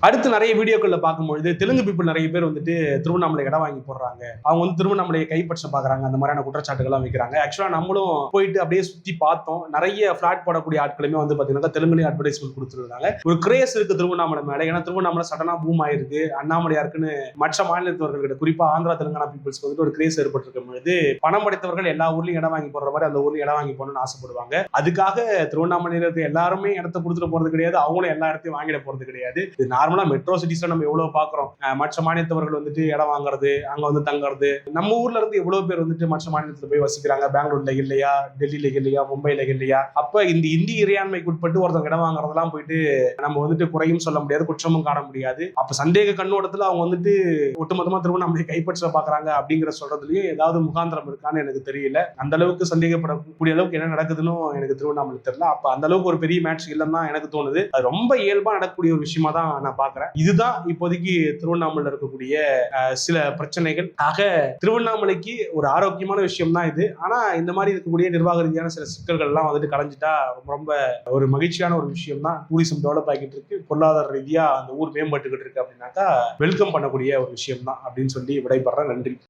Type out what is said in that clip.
அடுத்து நிறைய வீடியோக்கள்ல பார்க்கும்பொழுது தெலுங்கு பீப்புள் நிறைய பேர் வந்துட்டு திருவண்ணாமலை இடம் வாங்கி போடுறாங்க, அவங்க வந்து திருவண்ணாமலையை கைப்பற்ற பாக்குறாங்க, அந்த மாதிரியான குற்றச்சாட்டுகள்லாம் வைக்கிறாங்க. ஆக்சுவலா நம்மளும் போயிட்டு அப்படியே சுத்தி பார்த்தோம். நிறைய பிளாட் போடக்கூடிய ஆட்களுமே வந்து பாத்தீங்கன்னா தெலுங்குலயும் அட்வர்டைஸ்மெண்ட் கொடுத்துருக்காங்க. ஒரு கிரேஸ் இருக்கு திருவண்ணாமலை மேல. ஏன்னா திருவண்ணாமலை சடனா பூம் ஆயிருக்கு, அண்ணாமலையாருக்குன்னு மற்ற மாநிலத்தவர்கள் குறிப்பா ஆந்திரா தெலுங்கானா பீப்புள்ஸ்க்கு வந்துட்டு ஒரு கிரேஸ் ஏற்பட்டிருக்கும் பொழுது பணம் படைத்தவர்கள் எல்லா ஊர்லயும் இடம் வாங்கி போடுற மாதிரி அந்த ஊர்லயும் இடம் வாங்கி போடணும்னு ஆசைப்படுவாங்க. அதுக்காக திருவண்ணாமலையில இருக்க எல்லாருமே இடத்த கொடுத்துட்டு போறது கிடையாது, அவங்களும் எல்லா இடத்தையும் வாங்கிட போறது கிடையாது. இது நார்மலா மெட்ரோ சிட்டிஸ்ல நம்ம எவ்வளவு பாக்குறோம், மற்ற மாநிலத்தவர்கள் வந்துட்டு இடம் வாங்குறது, அங்க வந்து தங்குறது. நம்ம ஊர்ல இருந்து எவ்வளவு பேர் வந்துட்டு மற்ற மாநிலத்துல போய் வசிக்கிறாங்க, பெங்களூர்ல இல்லையா, டெல்லியில இல்லையா, மும்பைல இல்லையா. அப்ப இந்த இந்திய இறையாண்மைக்கு உட்பட்டு ஒருத்தவங்க இடம் வாங்குறதெல்லாம் போயிட்டு நம்ம வந்துட்டு குறையும் சொல்ல முடியாது, குற்றமும் காண முடியாது. அப்ப சந்தேக கண்ணோட்டத்துல அவங்க வந்துட்டு ஒட்டுமொத்தமா திருவண்ணாமலை கைப்பற்ற பாக்குறாங்க அப்படிங்கிற சொல்றதுலயே ஏதாவது முகாந்திரம் இருக்கான்னு எனக்கு தெரியல. அந்த அளவுக்கு சந்தேகப்படக்கூடிய அளவுக்கு என்ன நடக்குதுன்னு எனக்கு திருவண்ணாமலை தெரியல. அப்ப அந்த அளவுக்கு ஒரு பெரிய மேட்ச் இல்லைன்னு தான் எனக்கு தோணுது. அது ரொம்ப இயல்பா நடக்கக்கூடிய ஒரு விஷயமா தான் நான் பாக்குறேன். இதுதான் இப்போதைக்கு திருவண்ணாமலையில் இருக்கக்கூடிய சில பிரச்சனைகள். ஆக திருவண்ணாமலைக்கு ஒரு ஆரோக்கியமான விஷயம் தான் இது. ஆனா இந்த மாதிரி இருக்கக்கூடிய நிர்வாக ரீதியான சில சிக்கல்கள் எல்லாம் வந்துட்டு கலைஞ்சிட்டா ரொம்ப ஒரு மகிழ்ச்சியான ஒரு விஷயம் தான். டூரிசம் டெவலப் ஆகிட்டு இருக்கு, பொருளாதார ரீதியா அந்த ஊர் மேம்பட்டுக்கிட்டு இருக்கு அப்படின்னாக்கா வெல்கம் பண்ணக்கூடிய ஒரு விஷயம் தான் அப்படின்னு சொல்லி விடைபெறேன். நன்றி.